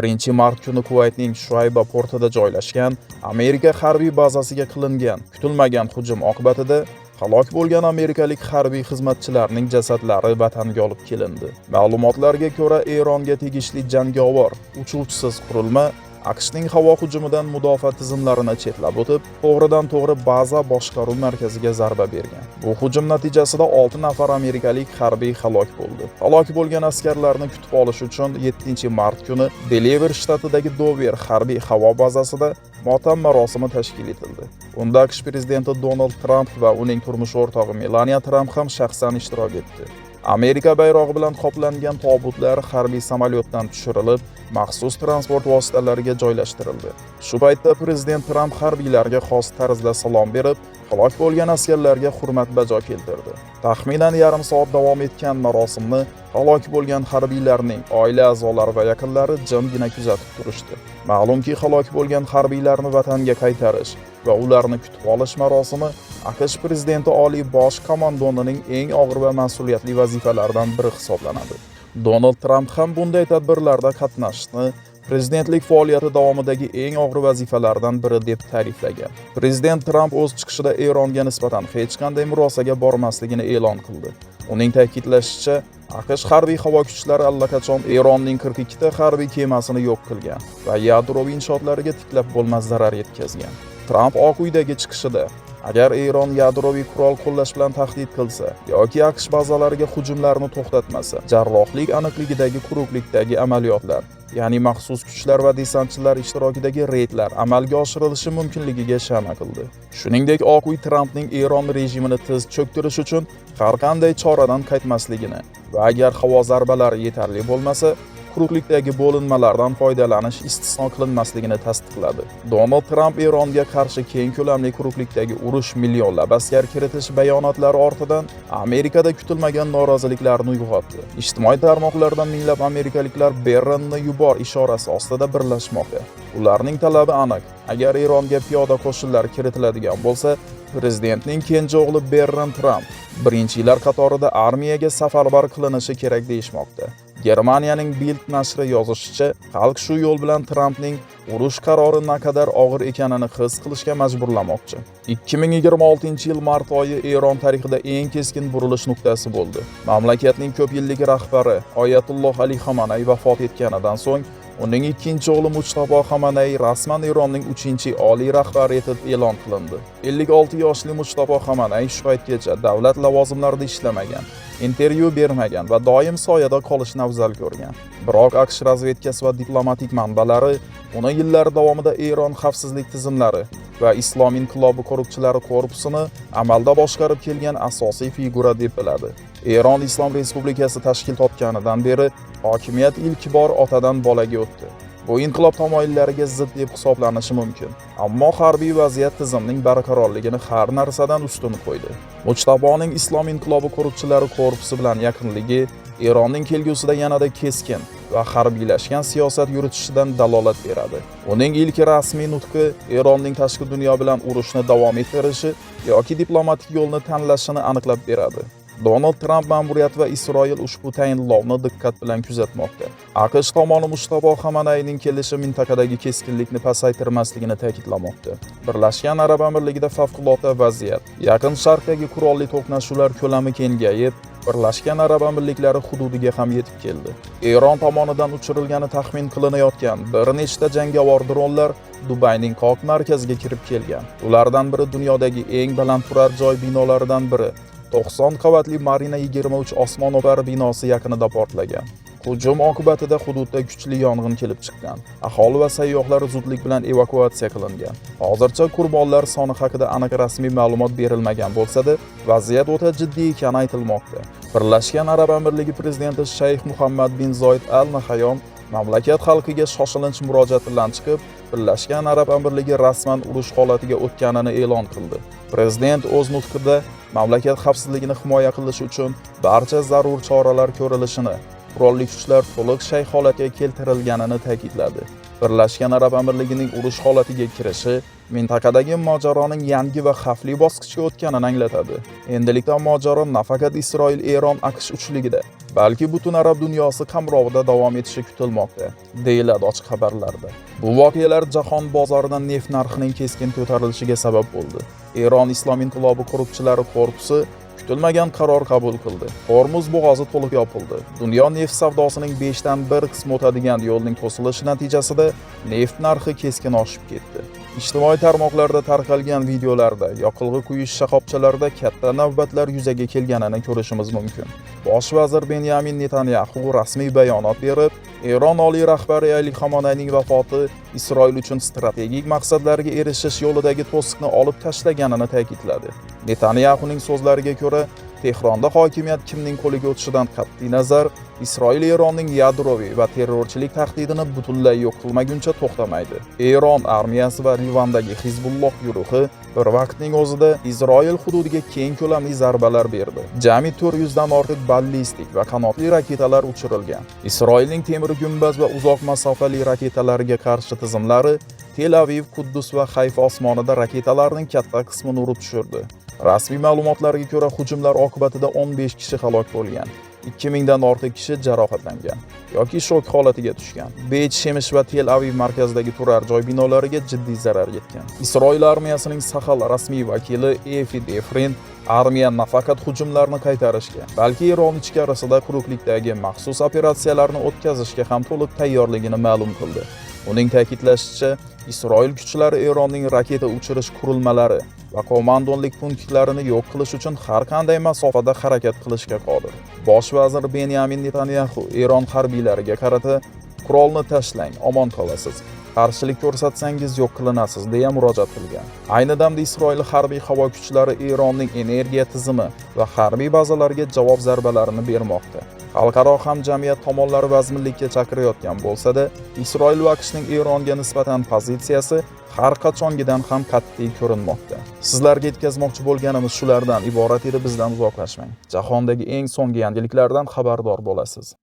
1-mart kuni Kuvaytning Shuayba portida joylashgan Amerika harbiy bazasiga qilingan kutilmagan hujum oqibatida halok bo'lgan amerikalik harbiy xizmatchilarning jasadlari vatanga olib kelindi. Ma'lumotlarga ko'ra, Eronga tegishli jangovar uchuvchisiz qurilma AQShning havo hujumidan mudofaa tizimlarini chetlab o'tib, to'g'ridan-to'g'ri baza boshqaruv markaziga zarba bergan. Bu hujum natijasida 6 nafar amerikalik harbiy halok bo'ldi. Halok bo'lgan askarlarni kutib olish uchun 7-mart kuni Delaware shtatidagi Dover harbiy havo bazasida motam marosimi tashkil etildi. Unda AQSh prezidenti Donald Trump va uning turmush o'rtog'i Melania Trump ham shaxsan ishtirok etdi. Amerika bayrog'i bilan qoplangan tobutlar harbiy samolyotdan tushirilib, maxsus transport vositalariga joylashtirildi. Shu paytda prezident Trump harbiylarga xos tarzda salom berib, halok bo'lgan askarlarga hurmat bajo keltirdi. Taxminan yarim soat davom etgan marosimni halok bo'lgan harbiylarning oila a'zolari va yaqinlari jimgina kuzatib turishdi. Ma'lumki, halok bo'lgan harbiylarni vatanga qaytarish va ularni kutib olish marosimi AQSh prezidenti oliy bosh qo'mondonining eng og'ir va mas'uliyatli vazifalaridan biri hisoblanadi. Donald Trump ham bunday tadbirlarda qatnashishni prezidentlik faoliyati davomidagi eng og'ir vazifalardan biri deb ta'riflagan. Prezident Trump o'z chiqishida Eronga nisbatan hech qanday murosaga bormasligini e'lon qildi. Uning ta'kidlashicha, AQSh harbiy havo kuchlari allaqachon Eronning 42 ta harbiy kemasini yo'q qilgan va yadroviy inshootlariga tiklab bo'lmas zarar yetkazgan. Trump Oq uydagi chiqishida agar Eron yadroviy qurol qo'llash bilan tahdid qilsa yoki AQSh bazalariga hujumlarni to'xtatmasa, jarrohlik aniqligidagi quruqlikdagi amaliyotlar, ya'ni maxsus kuchlar va desantchilar ishtirokidagi reydlar amalga oshirilishi mumkinligiga shama qildi. Shuningdek, Oq uy Trampning Eron rejimini tiz cho'ktirish uchun har qanday choradan qaytmasligini va agar havo zarbalari yetarli bo'lmasa, quruqlikdagi bo'linmalardan foydalanish istisno qilinmasligini tasdiqladi. Donald Trump Eronga qarshi keng ko'lamli quruqlikdagi urush millionlab askar kiritish bayonotlari ortidan Amerikada kutilmagan noroziliklarni uyg'otdi. Ijtimoiy tarmoqlarda minglab amerikaliklar Berrinni yubor ishorasi ostida birlashmoqda. Ularning talabi aniq: agar Eronga piyoda qo'shinlar kiritiladigan bo'lsa, prezidentning kenja o'g'li Berrin Trump birinchilar qatorida armiyaga safarbar qilinishi kerak deyishmoqda. Germaniyaning Bild nashri yozishicha, xalq shu yo'l bilan Trampning urush qarori naqadar og'ir ekanini his qilishga majburlamoqchi. 2026-yil mart oyi Eron tarixida eng keskin burilish nuqtasi bo'ldi. Mamlakatning ko'p yillik rahbari Oyatulloh Ali Xamenei vafot etganidan so'ng uning ikkinchi o'g'li Mujtabo Xamenei rasman Eronning 3-oliy rahbari etib e'lon qilindi. 56 yoshli Mujtabo Xamenei shu paytgacha davlat lavozimlarida ishlamagan, intervyu bermagan va doim soyada qolishni afzal ko'rgan. Biroq AQSh razvedkasi va diplomatik manbalari uni yillar davomida Eron xavfsizlik tizimlari va Islom inqilobi qo'riqchilari korpusini amalda boshqarib kelgan asosiy figura deb biladi. Eron Islom Respublikasi tashkil topganidan beri hokimiyat ilk bor otadan bolaga o'tdi. Bu inqilob tamoyillariga zid deb hisoblanishi mumkin. Ammo harbiy vaziyat tizimning barqarorligini har narsadan ustun qo'ydi. Mujtaboning Islom inqilobi qo'riqchilari korpusi bilan yaqinligi Eronning kelgusida yanada keskin va harbiylashgan siyosat yuritishidan dalolat beradi. Uning ilk rasmiy nutqi Eronning tashqi dunyo bilan urushni davom ettirishi yoki diplomatik yo'lni tanlashini aniqlab beradi. Donald Trump ma'muriyati va Isroil ushbu tayinlovni diqqat bilan kuzatmoqda. AQSh tomoni Mujtabo Xameneining kelishi mintaqadagi keskinlikni pasaytirmasligini ta'kidlamoqda. Birlashgan Arab Amirligida favqulodda vaziyat, Yaqin Sharqdagi qurolli to'qnashuvlar ko'lami kengayib, Birlashgan Arab Amirliklari hududiga ham yetib keldi. Eron tomonidan uchirilgani taxmin qilinayotgan bir nechta jangovar dronlar Dubayning qoq markaziga kirib kelgan. Ulardan biri dunyodagi eng baland turar joy binolaridan biri. 90 qavatli Marina 23 osmono'par binosi yaqinida portlagan. Hujum oqibatida hududda kuchli yong'in kelib chiqqan. Aholi va sayyohlar zudlik bilan evakuatsiya qilingan. Hozircha qurbonlar soni haqida aniq rasmiy ma'lumot berilmagan bo'lsa-da, vaziyat o'ta jiddiy ekani aytilmoqda. Birlashgan Arab Amirligi prezidenti Shayx Muhammad bin Zoid Al Nahyan mamlakat xalqiga shoshilinch murojaat bilan chiqib, Birlashgan Arab Amirligi rasman urush holatiga o'tganini e'lon qildi. Prezident o'z nutqida mamlakat xavfsizligini himoya qilish uchun barcha zarur choralar ko'rilishini, qurolli kuchlar to'liq shay holatga keltirilganini ta'kidladi. Birlashgan Arab Amirligining urush holatiga kirishi mintaqadagi mojaroning yangi va xavfli bosqichga o'tganini anglatadi. Endilikda mojaro nafaqat Isroil, Eron, AQSh uchligida, balki butun arab dunyosi qamrovida davom etishi kutilmoqda, deyiladi ochiq xabarlarda. Bu voqealar jahon bozorida neft narxining keskin ko'tarilishiga sabab bo'ldi. Eron Islom inqilobi qo'riqchilari korpusi kutilmagan qaror qabul qildi. Hormuz bo'g'ozi to'liq yopildi. Dunyo neft savdosining 5dan 1 qismi o'tadigan yo'lning to'silishi natijasida neft narxi keskin oshib ketdi. Ijtimoiy tarmoqlarda tarqalgan videolarda yoqilg'i quyish shoxobchalarida katta navbatlar yuzaga kelganini ko'rishimiz mumkin. Bosh vazir Benyamin Netanyahu rasmiy bayonot berib, Eron oliy rahbari Ali Xamonayning vafoti Isroil uchun strategik maqsadlarga erishish yo'lidagi to'siqni olib tashlaganini ta'kidladi. Netanyahuning so'zlariga ko'ra, Tehronda hokimiyat kimning qo'liga o'tishidan qat'iy nazar, Isroil Eronning yadroviy va terrorchilik tahdidini butunlay yo'q qilmaguncha to'xtamaydi. Eron armiyasi va Livandagi Hizbulloh guruhi bir vaqtning o'zida Isroil hududiga keng ko'lamli zarbalar berdi. Jami 400 dan ortiq ballistik va qanotli raketalar uchirilgan. Isroilning temir gumbaz va uzoq masofali raketalariga qarshi tizimlari Tel Aviv, Quddus va Hayfa osmonida raketalarning katta qismini urib tushirdi. Rasmiy ma'lumotlarga ko'ra, hujumlar oqibatida 15 kishi halok bo'lgan, 2000 dan ortiq kishi jarohatlangan yoki shok holatiga tushgan. Beyt Shemesh va Tel Aviv markazidagi turar joy binolariga jiddiy zarar yetgan. Isroil armiyasining Sahal rasmiy vakili Efi Defrin armiya nafaqat hujumlarni qaytarishga, balki Eron ichkarisida quruqlikdagi maxsus operatsiyalarni o'tkazishga ham to'liq tayyorligini ma'lum qildi. Uning ta'kidlashicha, Isroil kuchlari Eronning raketa uchirish qurilmalari va komandonlik punktlarini yo'q qilish uchun har qanday masofada harakat qilishga qodir. Bosh vazir Benyamin Netanyahu Eron harbiylariga qarata qurolni tashlang, omon qolasiz. Qarshilik ko'rsatsangiz yo'q qilinasiz deya murojaat qilgan. Ayni damda Isroil harbiy havo kuchlari Eronning energiya tizimi va harbiy bazalariga javob zarbalarini bermoqda. Xalqaro hamjamiyat tomonlari vazminlikka chaqirayotgan bo'lsa-da, Isroil va AQShning Eronga nisbatan pozitsiyasi har qachongidan ham qat'iy ko'rinmoqda. Sizlarga yetkazmoqchi bo'lganimiz shulardan iborat edi. Bizdan uzoqlashmang. Jahondagi eng so'nggi yangiliklardan xabardor bo'lasiz.